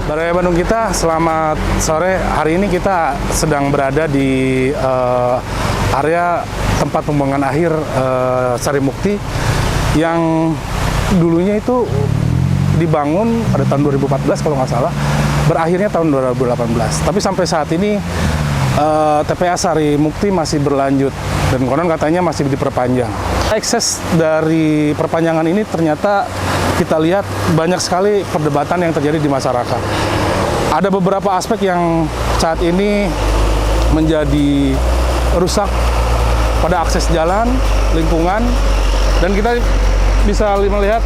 Baraya Bandung kita, selamat sore. Hari ini kita sedang berada di area tempat pembuangan akhir Sarimukti yang dulunya itu dibangun pada tahun 2014 kalau nggak salah, berakhirnya tahun 2018. Tapi sampai saat ini TPA Sarimukti masih berlanjut dan konon katanya masih diperpanjang. Ekses dari perpanjangan ini ternyata kita lihat banyak sekali perdebatan yang terjadi di masyarakat. Ada beberapa aspek yang saat ini menjadi rusak pada akses jalan, lingkungan, dan kita bisa melihat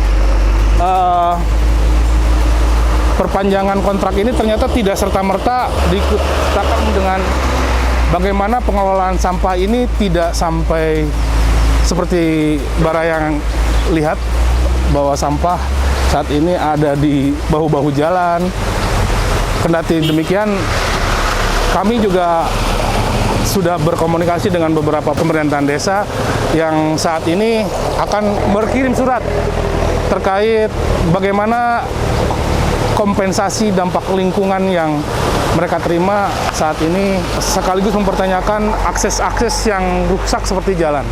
perpanjangan kontrak ini ternyata tidak serta-merta dikutakan dengan bagaimana pengelolaan sampah ini tidak sampai seperti Baraya yang lihat bahwa sampah saat ini ada di bahu-bahu jalan. Kendati demikian, kami juga sudah berkomunikasi dengan beberapa pemerintahan desa yang saat ini akan berkirim surat terkait bagaimana kompensasi dampak lingkungan yang mereka terima saat ini, sekaligus mempertanyakan akses-akses yang rusak seperti jalan.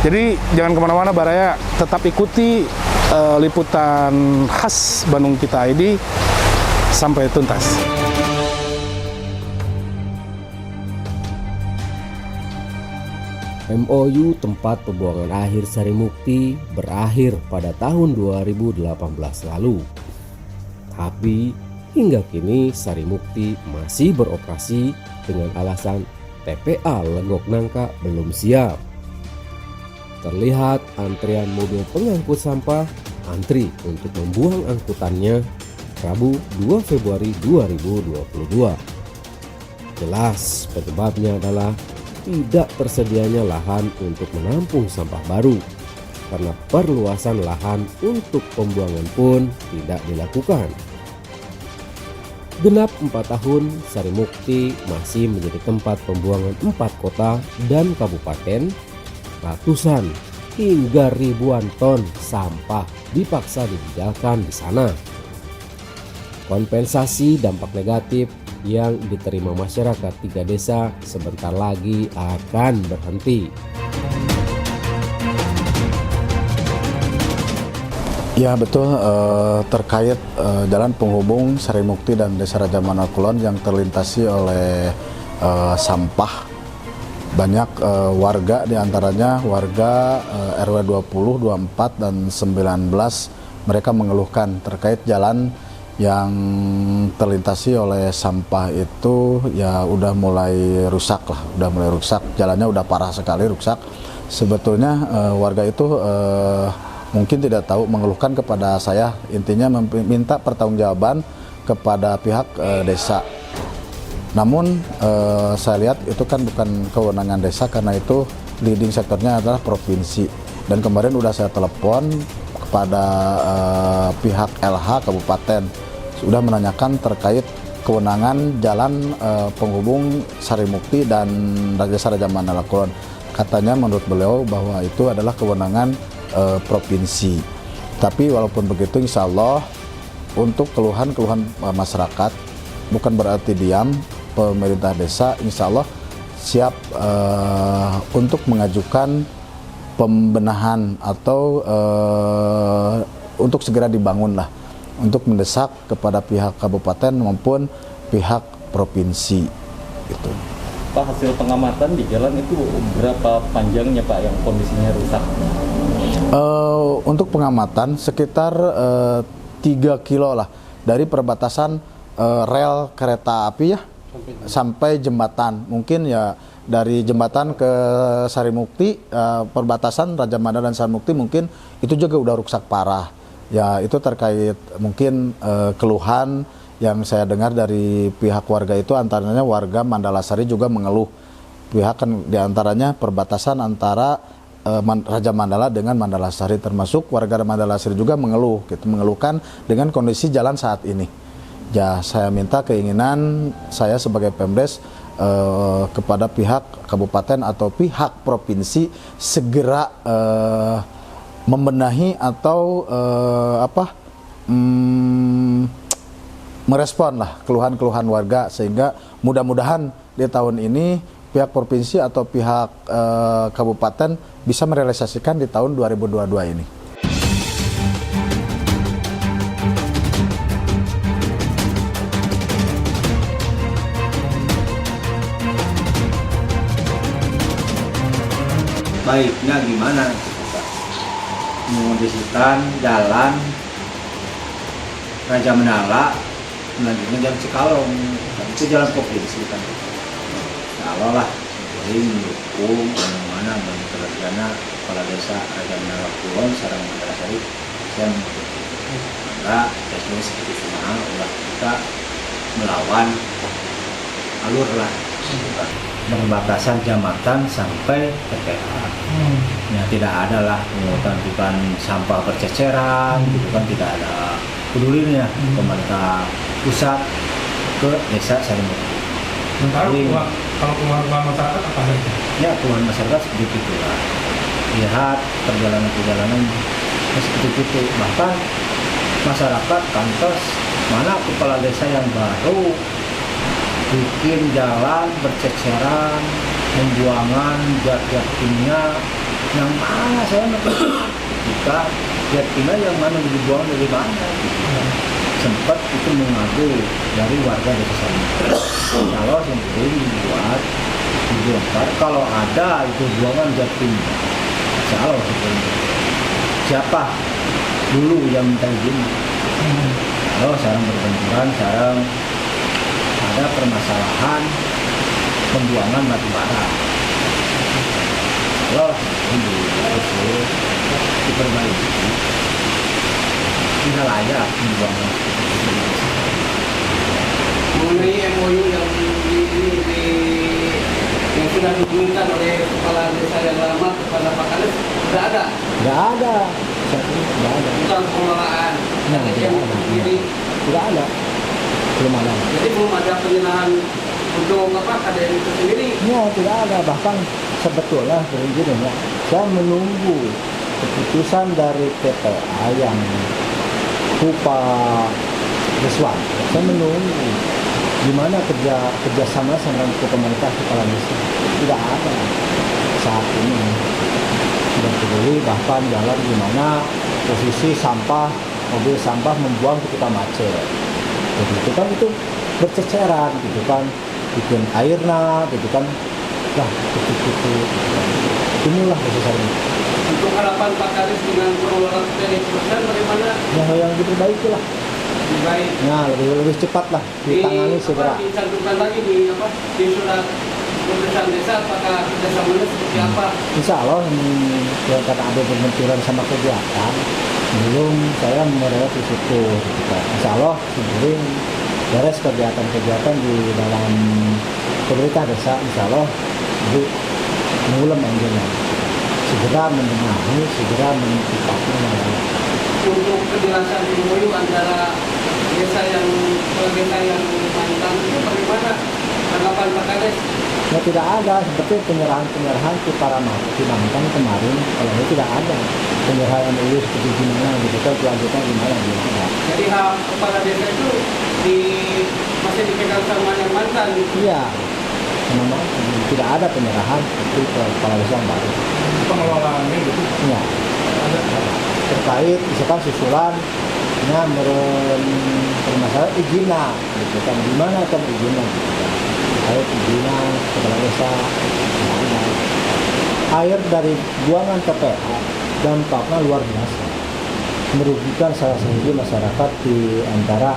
Jadi jangan kemana-mana Baraya, tetap ikuti liputan khas Bandung Kita ID sampai tuntas. MOU tempat pembuangan akhir Sarimukti berakhir pada tahun 2018 lalu. Tapi hingga kini Sarimukti masih beroperasi dengan alasan TPA Legok Nangka belum siap. Terlihat antrian mobil pengangkut sampah antri untuk membuang angkutannya Rabu 2 Februari 2022. Jelas penyebabnya adalah tidak tersedianya lahan untuk menampung sampah baru, karena perluasan lahan untuk pembuangan pun tidak dilakukan. Genap 4 tahun, Sarimukti masih menjadi tempat pembuangan 4 kota dan kabupaten. Ratusan hingga ribuan ton sampah dipaksa ditinggalkan di sana. Kompensasi dampak negatif yang diterima masyarakat 3 desa sebentar lagi akan berhenti. Ya betul, terkait jalan penghubung Sarimukti dan Desa Raja Mandala Kulon yang terlintasi oleh sampah. Banyak warga, diantaranya warga RW 20, 24, dan 19, mereka mengeluhkan terkait jalan yang terlintasi oleh sampah itu ya udah mulai rusak lah, jalannya udah parah sekali rusak. Sebetulnya warga itu mungkin tidak tahu, mengeluhkan kepada saya, intinya meminta pertanggungjawaban kepada pihak desa. Namun saya lihat itu kan bukan kewenangan desa, karena itu leading sektornya adalah provinsi. Dan kemarin udah saya telepon kepada pihak LH Kabupaten, sudah menanyakan terkait kewenangan jalan penghubung Sarimukti dan Desa Raja Mandala Kulon. Katanya menurut beliau bahwa itu adalah kewenangan provinsi. Tapi walaupun begitu, insya Allah untuk keluhan-keluhan masyarakat bukan berarti diam. Pemerintah desa insya Allah siap untuk mengajukan pembenahan atau untuk segera dibangun lah, untuk mendesak kepada pihak kabupaten maupun pihak provinsi. Gitu. Pak, hasil pengamatan di jalan itu berapa panjangnya Pak yang kondisinya rusak? Untuk pengamatan sekitar 3 kilo lah dari perbatasan rel kereta api ya sampai jembatan. Mungkin ya dari jembatan ke Sarimukti, perbatasan Raja Mandala dan Sarimukti mungkin itu juga udah rusak parah. Ya itu terkait mungkin keluhan yang saya dengar dari pihak warga itu, antaranya warga Mandalasari juga mengeluh. Pihak kan diantaranya perbatasan antara Raja Mandala dengan Mandalasari, termasuk warga Mandalasari juga mengeluh, gitu, mengeluhkan dengan kondisi jalan saat ini. Ya, saya minta keinginan saya sebagai Pemdes kepada pihak kabupaten atau pihak provinsi segera membenahi atau merespon lah keluhan-keluhan warga, sehingga mudah-mudahan di tahun ini pihak provinsi atau pihak kabupaten bisa merealisasikan di tahun 2022 ini. Baiknya gimana? Mengondisikan jalan Raja Menala melanjutnya jalan Cikalong, itu jalan provinsi kan. Kalau lah jadi mendukung mana mengerjana kepala desa Raja Menala Kulon sareng Mandarasari saya maka tesnya seperti semua ulah kita melawan alur lah perbatasan kecamatan sampai TPA. Ya tidak ada lah pungutan bukan sampah berceceran, gitu kan, tidak ada pedulinya pemerintah pusat ke desa Sarimukti. Kalau keluhan masyarakat apa saja? Ya keluhan masyarakat seperti itu lah. Lihat perjalanan seperti itu. Bahkan masyarakat kantos mana kepala desa yang baru bikin jalan berceceran, pembuangan zat-zat kimia yang mana saya jika zat kimia yang mana dibuang dari mana sempat itu mengadu dari warga desa sana. Kalau sendiri dibuat dibongkar kalau ada itu buangan zat kimia, kalau siapa dulu yang minta izin. Kalau sekarang berbenturan, sekarang ada permasalahan pembuangan batu bara. Kalau ini diperbaiki, tidak layak pembuangan. Mengenai MOU yang yang sudah dikirimkan oleh kepala desa yang lama kepada Pak Kades, sudah ada? Tidak ada. Tidak ada. Tentang pengelolaan. Nah, Ini tidak ada. Belum ada. jadi belum ada penyerahan untuk apa KDN itu sendiri. Ya, tidak ada. Bahkan sebetulnya begini, saya menunggu keputusan dari TPA yang Kupa Reswan. Saya menunggu gimana kerjasama sama pemerintah kepala desa. Tidak ada saat ini. Tidak peduli bahkan jalan gimana posisi sampah, mobil sampah membuang ketika macet. Jadi itu kan itu berceceran gitu kan, bikin airnya gitu kan, lah gitu. Inilah besarnya. Untuk harapan Pak Kades dengan pengelolaan perusahaan bagaimana? Yang diperbaiki lah. Lebih baik. Nah, lebih cepat lah ditangani segera. Dicantumkan lagi di surat keputusan desa apakah kerjasamanya seperti apa? Insya Allah karena ada pembenturan sama kegiatan, belum saya mereka di situ. Gitu. Insya Allah sendiri beres kegiatan-kegiatan di dalam pemerintah desa. Insya Allah jadi mulai anjingnya segera menbenahi, segera menempatkan. Untuk kejelasan MOU antara desa yang mantan itu bagaimana tanggapan Pak Kades? Ya tidak ada seperti penyerahan ke para mantan kemarin, kalau itu tidak ada penyerahan MOU seperti gimana gitu kan, kelanjutan gimana. Jadi hak kepala desa itu masih dipegang sama yang mantan. Iya, memang tidak ada penyerahan seperti kepala desa yang baru. Pengelolaannya gitu. Ya, terkait misalkan susulannya bermasalah izinnya, gitu kan, gimana kan izinnya, gitu kan. Terkait izinnya kepala desa, air dari buangan TPA dampaknya luar biasa, merugikan salah satu masyarakat di antara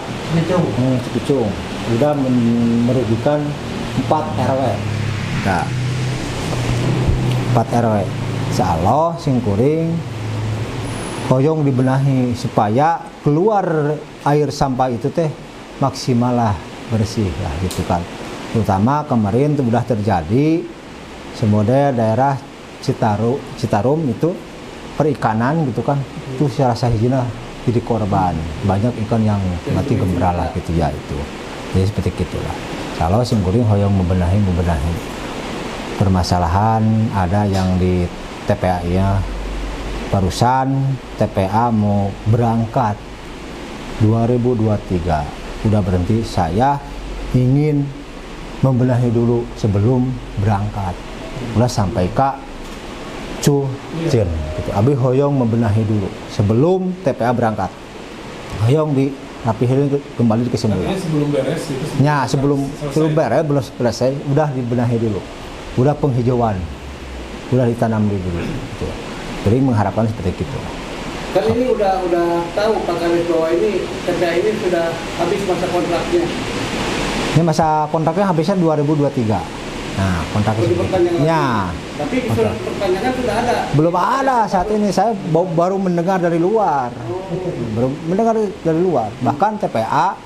Cikicung, sudah merugikan 4 RW. Nah, 4 RW. Insyaallah singkuring hoyong dibenahi supaya keluar air sampah itu teh maksimal lah, bersih lah gitu kan. Terutama kemarin itu sudah terjadi semua daerah Citarum itu perikanan gitu kan, itu secara sahihnya jadi korban, banyak ikan yang mati gembrala gitu ya itu. Jadi seperti itulah. Kalau singkuring hoyong membenahi permasalahan ada yang di TPA-nya. Barusan TPA mau berangkat 2023 udah berhenti, saya ingin membenahi dulu sebelum berangkat. Udah sampai Kak Cen gitu. Abi hoyong membenahi dulu sebelum TPA berangkat. Hoyong di rapihin kembali ke semula. Sebelum beres itu. Ya, sebelum beres, belum selesai, udah dibenahi dulu. Udah penghijauan. Udah ditanam dulu gitu. Jadi mengharapkan seperti itu. Kan ini udah tahu Pak Kades bahwa ini TPA ini sudah habis masa kontraknya. Ini masa kontraknya habisnya 2023. Nah, kontrak Belum diperpanjang lagi. ya, Tapi surat perpanjangan sudah ada. belum ada saat ini. Saya baru mendengar dari luar. Baru mendengar dari luar. Bahkan TPA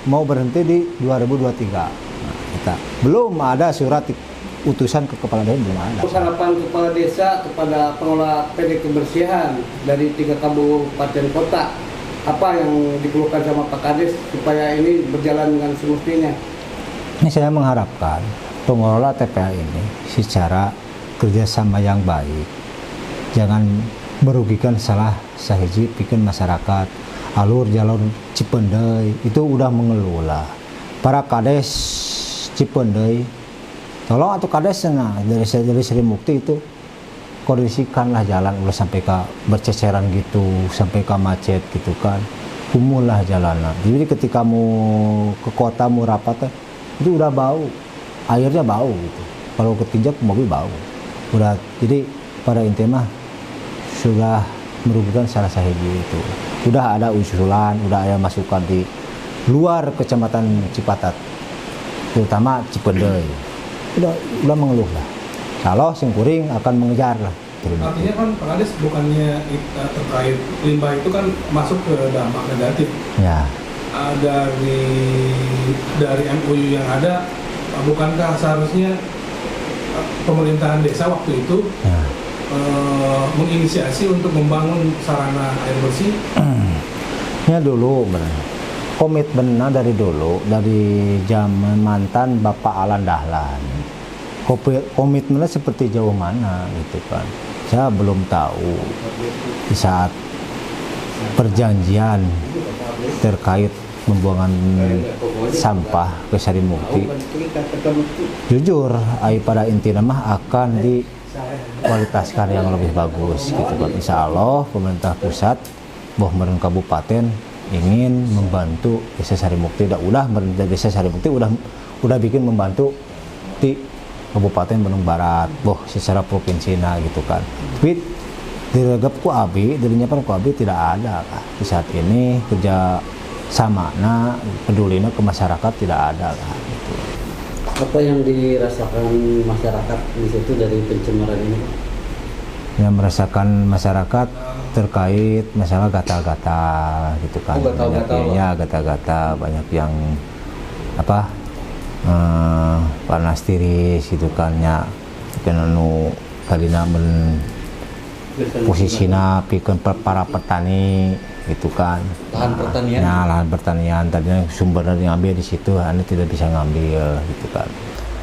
mau berhenti di 2023. Nah, kita belum ada surat utusan ke kepala daerah, belum ada. Harapan kepala desa kepada pengelola PD kebersihan dari 3 kabupaten kota, apa yang dikeluhkan sama Pak Kades supaya ini berjalan dengan semestinya? Ini saya mengharapkan pengelola TPA ini secara kerjasama yang baik, jangan merugikan salah sahiji bikin masyarakat. Alur jalur Cipendei itu udah mengelola. Para Kades Cipendei, tolong atau Kades dari Sri Mukti itu kondisikanlah jalan, udah sampai ke berceceran gitu, sampai ke macet gitu kan, kumulah jalanan. Jadi ketika mau ke kota mau rapat itu udah bau, airnya bau gitu. Kalau ketinjak mobil bau. Udah, jadi pada intinya sudah merugikan salah sahiji itu. Udah ada usulan, udah ada masukan di luar kecamatan Cipatat, terutama Cipendei. Udah mengeluh lah. Kalau Singkuring akan mengejar lah. Artinya kan Pak Kades bukannya terkait limbah itu kan masuk ke dampak negatif. Ya. Dari MOU yang ada, bukankah seharusnya pemerintahan desa waktu itu Ya. menginisiasi untuk membangun sarana air bersih? Ya dulu benar. Komitmennya dari dulu, dari zaman mantan Bapak Alan Dahlan. Komitmennya seperti jauh mana gitu kan. Saya belum tahu di saat perjanjian terkait pembuangan sampah ke Sari Mukti. Jujur, pada intinya mah akan dikualitaskan yang lebih bagus gitu kan. Insya Allah pemerintah pusat, Bohmeren Kabupaten ingin membantu Desa Sari Mukti. Udah Desa Sari Mukti udah bikin membantu di Kabupaten Bandung Barat, secara provinsi gitu kan. Tapi diregap ku abi, dirinyapan ku abi tidak ada kah. Di saat ini kerja sama pedulina ke masyarakat tidak ada kah. Gitu. Apa yang dirasakan masyarakat di situ dari pencemaran ini? Yang merasakan masyarakat terkait masalah gatal-gatal gitu kan. Ya gatal-gatal, banyak yang panas tiris gitu kan ya, anu kalina posisina pikeun para petani gitu kan. Lahan pertanian. Nah, lahan pertanian tadinya sumbernya diambil di situ, anu tidak bisa ngambil gitu kan.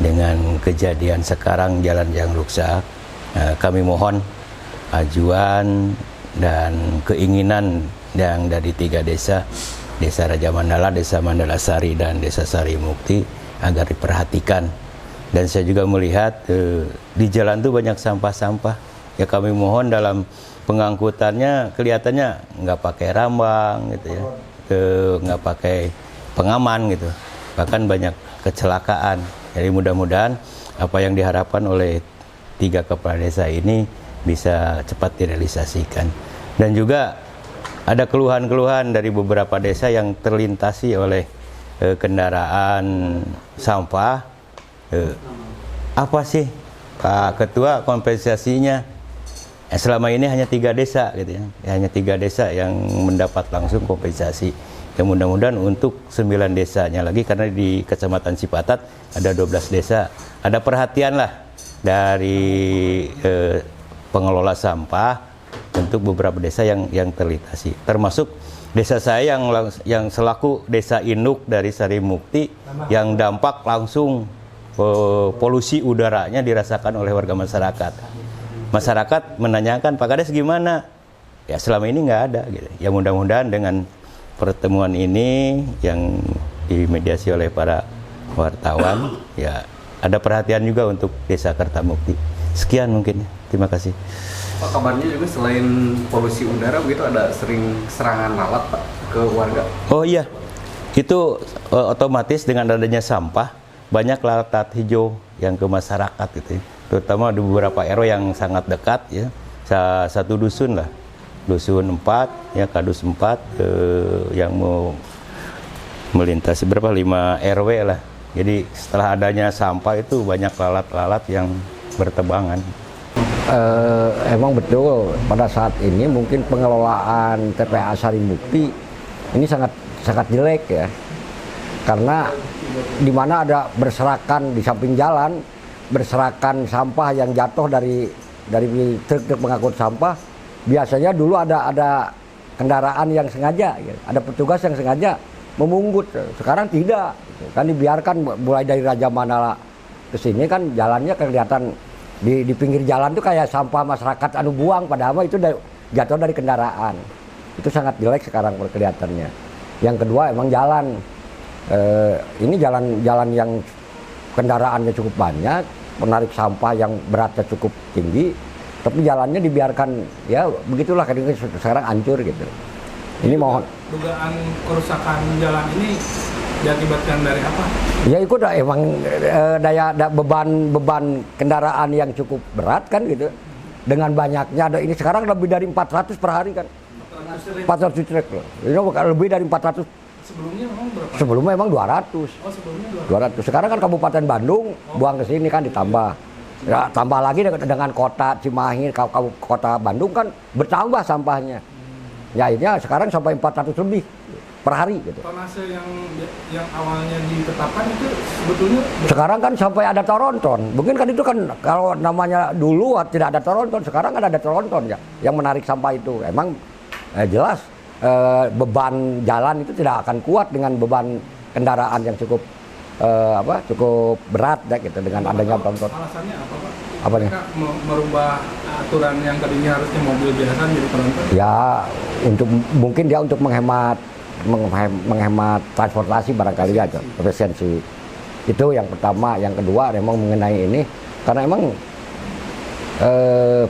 Dengan kejadian sekarang jalan yang rusak, kami mohon ajuan dan keinginan yang dari 3 desa, Desa Raja Mandala, Desa Mandala Sari, dan Desa Sari Mukti agar diperhatikan. Dan saya juga melihat di jalan tuh banyak sampah-sampah. Ya kami mohon dalam pengangkutannya kelihatannya nggak pakai rambang gitu ya, nggak pakai pengaman gitu. Bahkan banyak kecelakaan. Jadi mudah-mudahan apa yang diharapkan oleh 3 kepala desa ini bisa cepat direalisasikan. Dan juga ada keluhan-keluhan dari beberapa desa yang terlintasi oleh kendaraan sampah. Apa sih Pak Ketua kompensasinya? Selama ini hanya 3 desa gitu ya. Hanya 3 desa yang mendapat langsung kompensasi. Ya mudah-mudahan untuk 9 desanya lagi, karena di Kecamatan Cipatat ada 12 desa. Ada perhatian lah dari pengelola sampah untuk beberapa desa yang terlintasi. Termasuk desa saya yang selaku desa induk dari Sari Mukti, yang dampak langsung polusi udaranya dirasakan oleh warga masyarakat. Masyarakat menanyakan, Pak Kades gimana? Ya selama ini nggak ada gitu. Ya mudah-mudahan dengan pertemuan ini yang dimediasi oleh para wartawan, ya ada perhatian juga untuk Desa Kertamukti. Sekian mungkin, terima kasih. Pak, kabarnya juga selain polusi udara begitu ada sering serangan lalat Pak ke warga. Oh iya, itu otomatis dengan adanya sampah banyak lalat hijau yang ke masyarakat gitu ya. Terutama di beberapa RW yang sangat dekat ya, satu dusun lah, dusun 4 ya, kadus 4 yang mau melintasi berapa 5 RW lah. Jadi setelah adanya sampah itu banyak lalat-lalat yang bertebangan. Emang betul pada saat ini mungkin pengelolaan TPA Sarimukti ini sangat jelek ya, karena di mana ada berserakan di samping jalan, berserakan sampah yang jatuh dari truk-truk pengangkut sampah. Biasanya dulu ada kendaraan yang sengaja, ya, ada petugas yang sengaja memungut. Sekarang tidak, kan dibiarkan mulai dari Raja Manala ke sini kan jalannya kelihatan di pinggir jalan tuh kayak sampah masyarakat anu buang, padahal itu jatuh dari kendaraan. Itu sangat jelek sekarang kelihatannya. Yang kedua emang jalan. Ini jalan yang kendaraannya cukup banyak, menarik sampah yang beratnya cukup tinggi, tapi jalannya dibiarkan ya begitulah, sekarang hancur gitu. Ini mohon. Dugaan kerusakan jalan ini diakibatkan dari apa? Ya itu emang beban kendaraan yang cukup berat kan gitu. Dengan banyaknya ada ini sekarang lebih dari 400 per hari kan. 400 truk loh. Ini lebih dari 400. Sebelumnya memang berapa? Sebelumnya memang 200. Oh, sebelumnya 200. Sekarang kan Kabupaten Bandung buang ke sini kan ditambah. Ya, tambah lagi dengan kota Cimahi, kota Bandung kan bertambah sampahnya. Ya akhirnya sekarang sampai 400 lebih per hari gitu. Tonase yang awalnya ditetapkan itu sebetulnya sekarang kan sampai ada toronton. Mungkin kan itu kan kalau namanya dulu tidak ada toronton, sekarang kan ada toronton ya yang menarik sampah itu. Emang jelas beban jalan itu tidak akan kuat dengan beban kendaraan yang cukup cukup berat ya gitu dengan adanya toronton. Alasannya apa Pak? Apa nih? Mereka merubah aturan yang tadinya harusnya mobil biasa jadi penonton? Ya mungkin dia untuk menghemat transportasi barangkali aja, efisiensi. Itu yang pertama. Yang kedua memang mengenai ini karena emang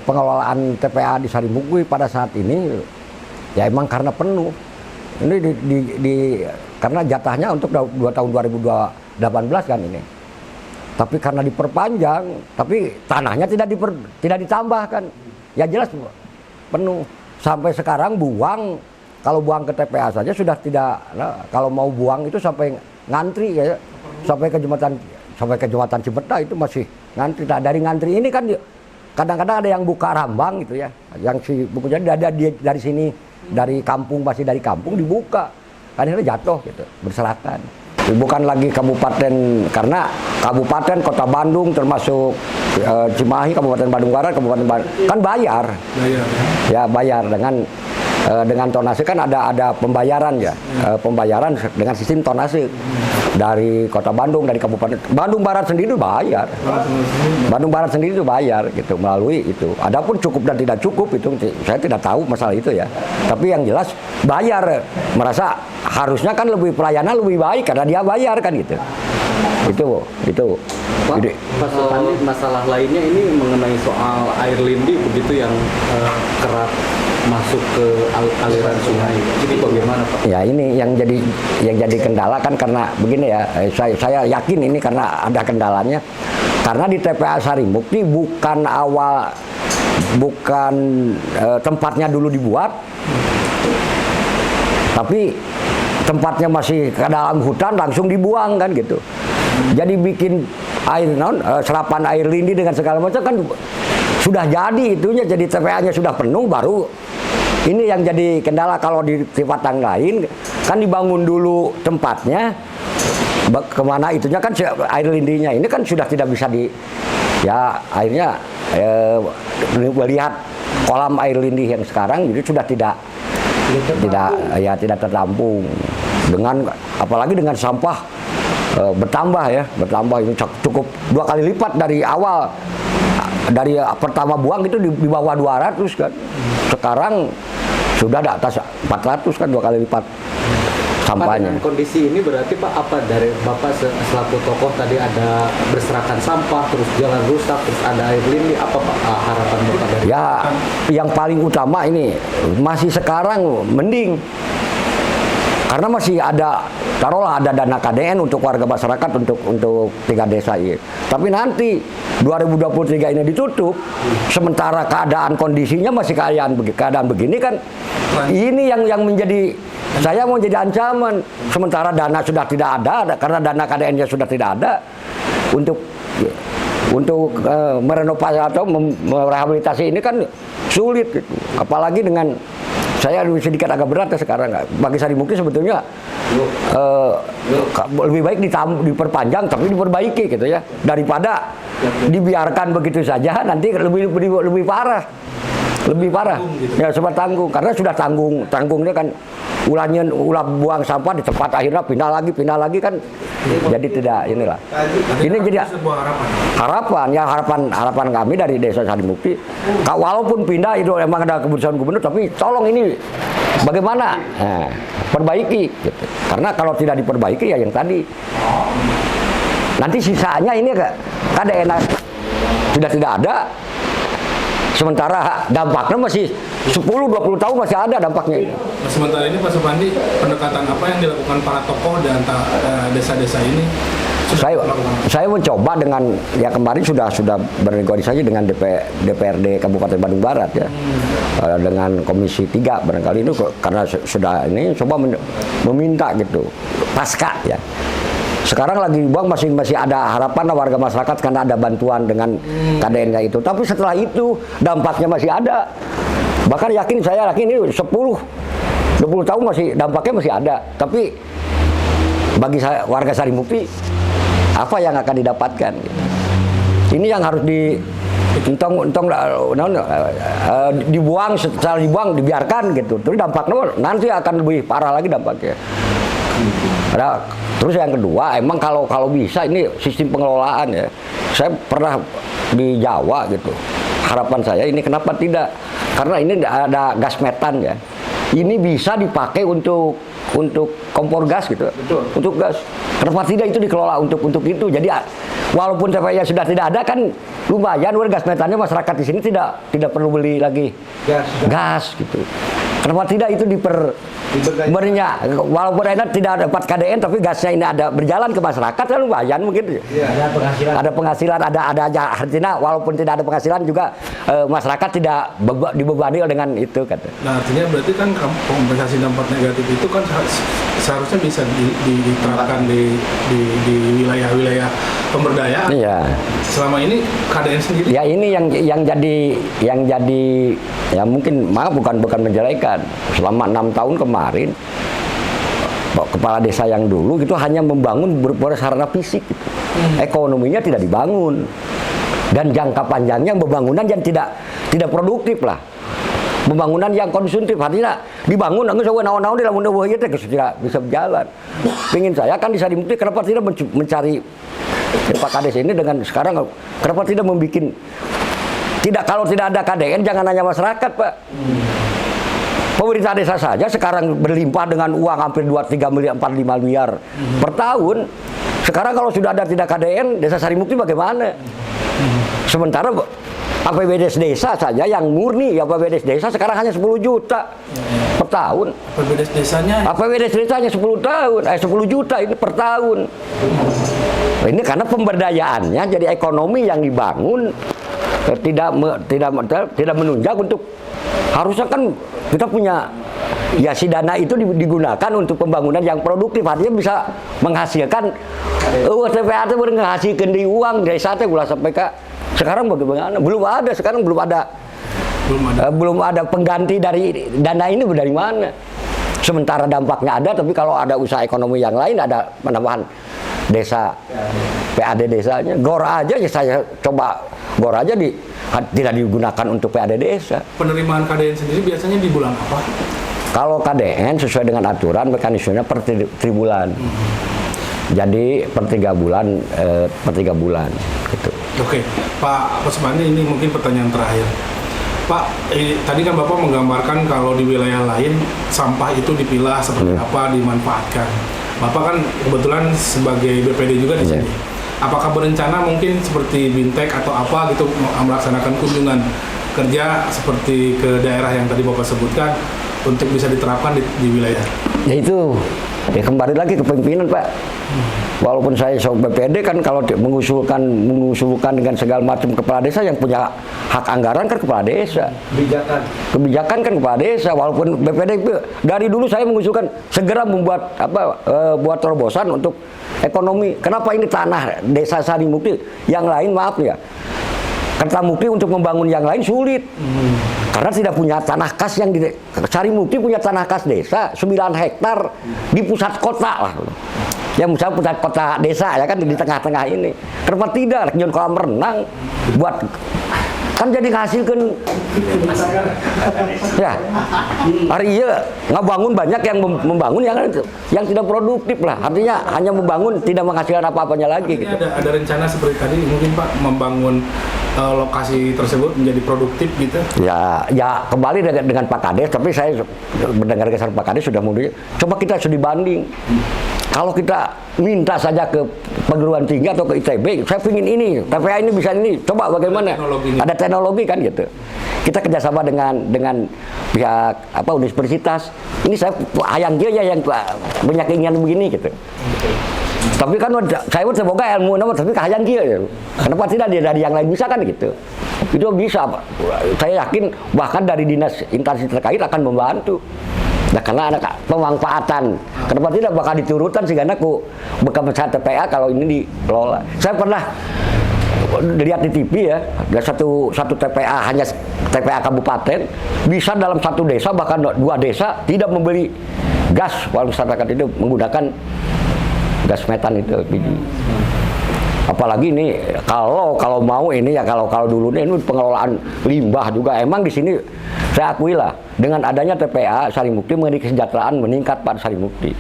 pengelolaan TPA di Sarimukti pada saat ini ya emang karena penuh. Ini karena jatahnya untuk tahun 2018 kan ini. Tapi karena diperpanjang, tapi tanahnya tidak ditambahkan. Ya jelas penuh. Sampai sekarang kalau buang ke TPA saja sudah tidak. Nah, kalau mau buang itu sampai ngantri ya. Sampai ke jembatan Cipeta itu masih ngantri. Nah, dari ngantri ini kan kadang-kadang ada yang buka rambang gitu ya. Yang si bukunya ada dari sini, dari kampung, masih dari kampung dibuka. Akhirnya jatuh gitu, berserakan. Bukan lagi kabupaten, karena kabupaten kota Bandung termasuk Cimahi, Kabupaten Bandung Barat, Kabupaten Bandung kan bayar ya bayar dengan tonase kan ada pembayaran ya, pembayaran dengan sistem tonase dari kota Bandung, dari Kabupaten Bandung Barat sendiri itu bayar, Bandung Barat sendiri itu bayar gitu melalui itu. Adapun cukup dan tidak cukup itu saya tidak tahu masalah itu ya, tapi yang jelas bayar, merasa harusnya kan pelayanan lebih baik karena dia bayar kan gitu. Itu. Pak, masalah lainnya ini mengenai soal air lindi begitu yang kerap masuk ke aliran sungai. Jadi bagaimana Pak? Ya ini yang jadi kendala kan karena begini ya. Saya yakin ini karena ada kendalanya. Karena di TPA Sarimukti bukan tempatnya dulu dibuat, tapi tempatnya masih ke dalam hutan langsung dibuang kan gitu. Jadi bikin serapan air lindi dengan segala macam kan sudah jadi itunya, jadi TPA-nya sudah penuh baru. Ini yang jadi kendala. Kalau di tempat yang lain kan dibangun dulu tempatnya, kemana itunya kan air lindinya ini kan sudah tidak bisa akhirnya melihat kolam air lindi yang sekarang itu sudah tidak tertampung dengan apalagi dengan sampah bertambah ini cukup 2 kali lipat dari awal. Dari pertama buang itu di bawah 200 kan, sekarang sudah di atas 400 kan, 2 kali lipat. sampahnya. Dengan kondisi ini berarti Pak, apa dari Bapak selaku tokoh tadi ada berserakan sampah, terus jalan rusak, terus ada air lindi, apa Pak harapan Bapak dari? Ya, yang paling utama ini masih sekarang mending karena masih ada, taruhlah ada dana KDN untuk warga masyarakat untuk 3 desa ini. Tapi nanti 2023 ini ditutup, sementara keadaan kondisinya masih keadaan begini kan, ini yang menjadi, saya mau jadi ancaman. Sementara dana sudah tidak ada, karena dana KDN-nya sudah tidak ada untuk merenovasi atau merehabilitasi ini kan sulit gitu. Apalagi dengan saya sedikit agak berat ya sekarang. Bagi Sarimukti sebetulnya lebih baik diperpanjang tapi diperbaiki gitu ya, daripada dibiarkan begitu saja nanti lebih parah. Lebih parah. Ya sempat tanggung, karena sudah tanggungnya kan ulah buang sampah di tempat, akhirnya pindah lagi kan. Jadi tidak inilah. Ini jadi harapan kami dari Desa Sarimukti. Walaupun pindah itu emang ada keputusan gubernur, tapi tolong ini bagaimana? Nah, perbaiki gitu. Karena kalau tidak diperbaiki ya yang tadi. Nanti sisanya ini KDN sudah tidak ada. Sementara dampaknya masih 10-20 tahun masih ada dampaknya. Nah, sementara ini Pak Supandi, pendekatan apa yang dilakukan para tokoh dan desa-desa ini? Saya mencoba dengan, ya kemarin sudah bernegosiasi dengan DPRD Kabupaten Bandung Barat ya, dengan Komisi 3 barangkali itu, karena sudah ini coba meminta gitu pasca ya. Sekarang lagi dibuang, masih ada harapan warga masyarakat karena ada bantuan dengan KDN-nya itu. Tapi setelah itu dampaknya masih ada. Bahkan saya yakin ini 10-20 tahun masih dampaknya masih ada. Tapi bagi warga Sarimukti, apa yang akan didapatkan? Ini yang harus dibuang, setelah dibuang dibiarkan gitu. Terus dampaknya nanti akan lebih parah lagi dampaknya. Terus yang kedua, emang kalau bisa ini sistem pengelolaan ya. Saya pernah di Jawa gitu. Harapan saya ini kenapa tidak? Karena ini ada gas metan ya. Ini bisa dipakai untuk kompor gas gitu. Betul. Untuk gas. Kenapa tidak itu dikelola untuk itu? Jadi walaupun TPA sudah tidak ada kan lumayan gas metannya, masyarakat di sini tidak perlu beli lagi gas gitu. Kenapa tidak itu berinya, walaupun enak tidak dapat KDN tapi gasnya ini ada berjalan ke masyarakat kan lumayan mungkin. Ya. Ada penghasilan, ada artinya walaupun tidak ada penghasilan juga masyarakat tidak dibebani dengan itu kata. Nah, artinya berarti kan kompensasi dampak negatif itu kan seharusnya bisa diterapkan di wilayah-wilayah pemberdayaan. Iya. Selama ini KDN sendiri. Ya ini yang jadi ya mungkin bukan menjelekan. Selama 6 tahun kemarin kepala desa yang dulu itu hanya membangun sarana fisik gitu. Ekonominya tidak dibangun. Dan jangka panjangnya pembangunan yang tidak produktif lah. Pembangunan yang konsumtif, artinya dibangun nggak usah naon-naon di lamun eueuh ieu teh tidak bisa berjalan. Pengin saya kan di Sarimukti kenapa tidak mencari Pak Kades ini dengan sekarang kenapa tidak membuat kalau tidak ada KDN jangan hanya masyarakat Pak. Pemerintah desa saja sekarang berlimpah dengan uang hampir 2-3 miliar, 4-5 miliar per tahun. Sekarang kalau sudah ada tidak KDN, Desa Sarimukti bagaimana? Sementara APBD desa saja yang murni, APBD desa sekarang hanya 10 juta per tahun. APBD desanya 10 juta ini per tahun. Ini karena pemberdayaannya, jadi ekonomi yang dibangun tidak menunjang untuk, harusnya kan kita punya ya si dana itu digunakan untuk pembangunan yang produktif, artinya bisa menghasilkan TPA itu menghasilkan di uang desa teh ulah sampai ke sekarang bagaimana? Belum ada pengganti dari dana ini dari mana? Sementara dampaknya ada, tapi kalau ada usaha ekonomi yang lain, ada penambahan desa, PAD desanya, GOR aja ya saya coba GOR aja tidak digunakan untuk PAD desa. Penerimaan KDN sendiri biasanya di bulan apa? Kalau KDN sesuai dengan aturan mekanismenya per tribulan. Jadi per 3 bulan gitu. Oke, Pak Supandi, ini mungkin pertanyaan terakhir. Pak, tadi kan Bapak menggambarkan kalau di wilayah lain sampah itu dipilah seperti apa, dimanfaatkan. Bapak kan kebetulan sebagai BPD juga di sini. Apakah berencana mungkin seperti Bintek atau apa gitu melaksanakan kunjungan kerja seperti ke daerah yang tadi Bapak sebutkan untuk bisa diterapkan di wilayah? Ya itu, ya kembali lagi ke pimpinan Pak. Walaupun saya BPD kan kalau mengusulkan dengan segala macam kepala desa yang punya hak anggaran kan kepala desa. Kebijakan kan kepala desa. Walaupun BPD dari dulu saya mengusulkan segera membuat buat terobosan untuk ekonomi. Kenapa ini tanah desa Sarimukti yang lain maaf ya. Kertamukti untuk membangun yang lain sulit. Karena tidak punya tanah kas yang di Sarimukti punya tanah kas desa 9 hektar di pusat kota lah. Yang misalnya pusat kota desa ya kan di tengah-tengah ini. Kenapa tidak nyon kolam renang buat kan jadi ngasilkan ya hari iya ngebangun banyak yang membangun yang tidak produktif lah, artinya hanya membangun tidak menghasilkan apa-apanya lagi gitu. Ada rencana seperti tadi mungkin Pak membangun lokasi tersebut menjadi produktif gitu? Ya kembali dengan Pak Kades, tapi saya mendengar kesan Pak Kades sudah mundur. Coba kita studi banding. Kalau kita minta saja ke perguruan tinggi atau ke ITB, saya ingin ini, TPA ini bisa ini, coba bagaimana? Ada teknologi kan gitu. Kita kerjasama dengan pihak universitas. Ini saya hayang dia ya yang punya keinginan begini gitu. Tapi kan saya pun semoga ilmu nama tapi hayang dia ya. Kenapa tidak dia dari yang lain bisa kan gitu. Itu bisa Pak. Saya yakin bahkan dari dinas instansi terkait akan membantu. Nah, karena ada pemanfaatan. Kenapa tidak bakal diturunkan sehingga aku bekas TPA kalau ini dikelola. Saya pernah lihat di TV ya, ada satu TPA hanya TPA kabupaten bisa dalam satu desa bahkan 2 desa tidak membeli gas walau masyarakat itu menggunakan gas metan itu. Apalagi ini kalau mau ini ya kalau dulu ini pengelolaan limbah juga emang di sini saya akui lah dengan adanya TPA Sarimukti mengenai kesejahteraan meningkat Pak Sarimukti.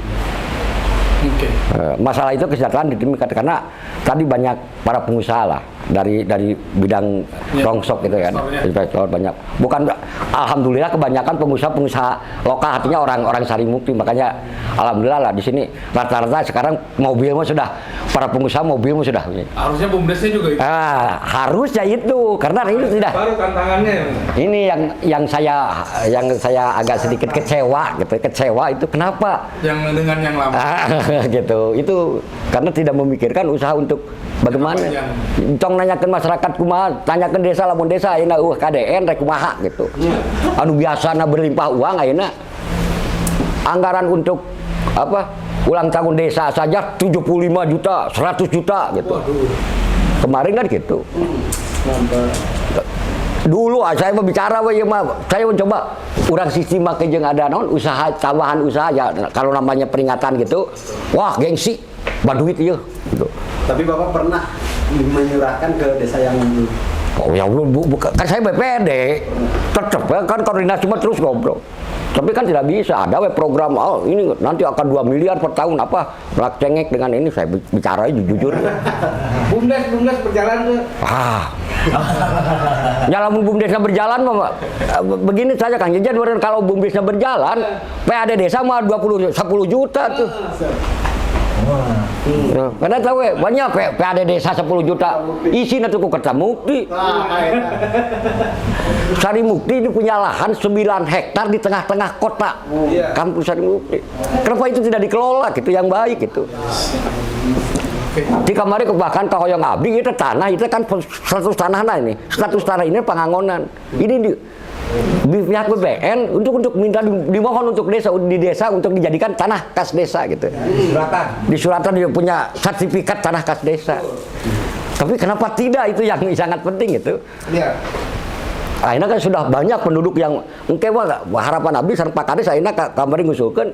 Masalah itu kesejahteraan ditingkat karena tadi banyak para pengusaha lah dari bidang rongsok gitu kan, investor banyak. Bukan alhamdulillah kebanyakan pengusaha lokal artinya orang Sarimukti, makanya alhamdulillah lah di sini rata-rata sekarang mobil mah sudah para pengusaha mobil mah sudah. Harusnya BUMDesnya juga itu. Harusnya itu karena ini tidak. Baru tantangannya. Ini yang saya agak sedikit kecewa gitu. Kecewa itu kenapa? Yang dengan yang lama. Gitu. Itu karena tidak memikirkan usaha untuk bagaimana. Cong nanyakan masyarakat kumaha, tanyakan desa lamun desa ayeuna KDN rek kumaha gitu. Anu biasana berlimpah uang ayeuna anggaran untuk ulang tahun desa saja 75 juta, 100 juta gitu. Kemarin kan gitu. Dulu saya mau bicara saya mencoba urang sistem make jeung ada naon usaha tambahan usaha ya kalau namanya peringatan gitu. Wah, gengsi. Baduit ieu gitu. Tapi Bapak pernah menyurahkan ke desa yang oh ya bukan kan saya BPD tetap kan koordinasi mah terus ngobrol tapi kan tidak bisa ada program ini nanti akan 2 miliar per tahun cengek dengan ini saya bicara jujur BUMDes berjalan tuh nyalamun BUMDesnya berjalan mah begini saja Kang Jejen kalau BUMDesnya berjalan PAD desa mah 10 juta tuh. Karena tahu banyak PAD desa 10 juta isinya tuh Kertamukti. Sarimukti ini punya lahan 9 hektar di tengah-tengah kota kampus Sarimukti. Kenapa itu tidak dikelola gitu yang baik gitu? Di kamari bahkan kahoyong abdi itu tanah itu kan status tanah ini pangangonan ini di pihak BPN untuk minta dimohon untuk di desa untuk dijadikan tanah kas desa gitu. Di suratan dia punya sertifikat tanah kas desa. Tapi kenapa tidak itu yang sangat penting itu? Akhirnya kan sudah banyak penduduk yang mungkin harapan abdi sareng Pak Kades akhirnya kamari ngusulkeun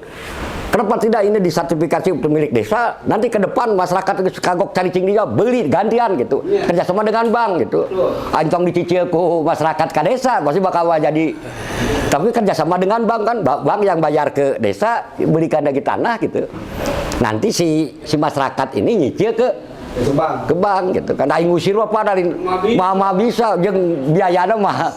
kenapa tidak ini disertifikasi untuk milik desa nanti ke depan masyarakat kagok cari cing dia beli gantian gitu kerjasama dengan bank gitu ancong dicicil ku masyarakat ke desa pasti bakal jadi tapi kerjasama dengan bank kan bank yang bayar ke desa belikan lagi tanah gitu nanti si masyarakat ini nyicil ke ke bank gitu kan. Aing ngusir apa dari mah bisa jeung biayana mah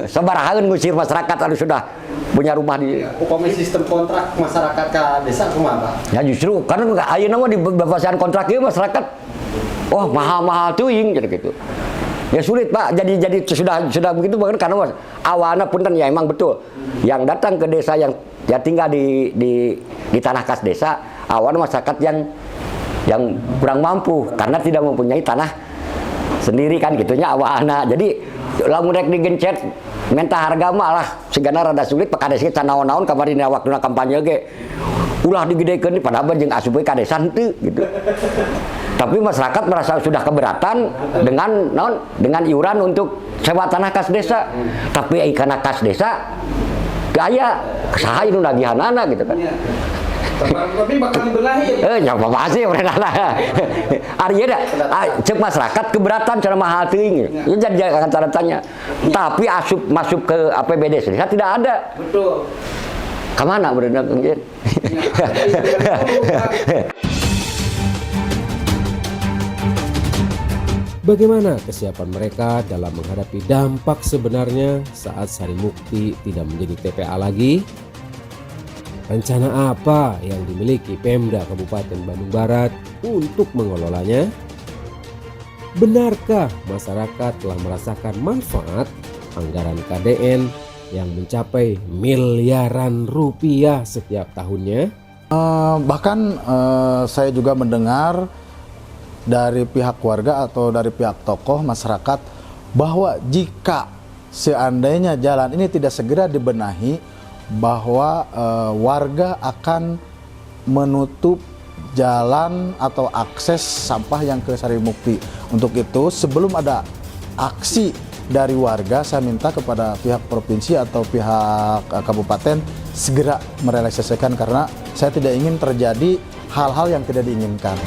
sabarahaeun ngusir masyarakat anu sudah punya rumah di Upami sistem kontrak masyarakat ke desa kumaha, Pak? ya justru karena ayeuna mah di babasian kontrak ieu masyarakat wah mahal-mahal teuing gitu. Ya sulit Pak, jadi sudah begitu bahkan karena awalnya punten ya emang betul. Yang datang ke desa yang ya tinggal di tanah kas desa, awalnya masyarakat yang kurang mampu karena tidak mempunyai tanah sendiri kan gitunya awalnya. Jadi lamun rek digencet minta harga malah sigana rada sulit Pak Kades can naon-naon kamari waktuna kampanye ge. Ulah digedekeun padahal jeung asup ka desa henteu gitu. Tapi masyarakat merasa sudah keberatan dengan iuran untuk sewa tanah kas desa. Tapi karena kas desa gaya saha nu nagihanana gitu kan. Tapi bakal dibenahi Ya apa sih berenana. Artinya dah cek masyarakat keberatan cara mahal teuing. Ya jadi akan cara tanya. Tapi masuk ke APBD desa tidak ada. betul. Kemana berenang anjir? Bagaimana kesiapan mereka dalam menghadapi dampak sebenarnya saat Sarimukti tidak menjadi TPA lagi? Rencana apa yang dimiliki Pemda Kabupaten Bandung Barat untuk mengelolanya? Benarkah masyarakat telah merasakan manfaat anggaran KDN yang mencapai miliaran rupiah setiap tahunnya? Bahkan saya juga mendengar dari pihak warga atau dari pihak tokoh masyarakat bahwa jika seandainya jalan ini tidak segera dibenahi, bahwa warga akan menutup jalan atau akses sampah yang ke Sarimukti. Untuk itu sebelum ada aksi dari warga, saya minta kepada pihak provinsi atau pihak kabupaten segera merealisasikan karena saya tidak ingin terjadi hal-hal yang tidak diinginkan.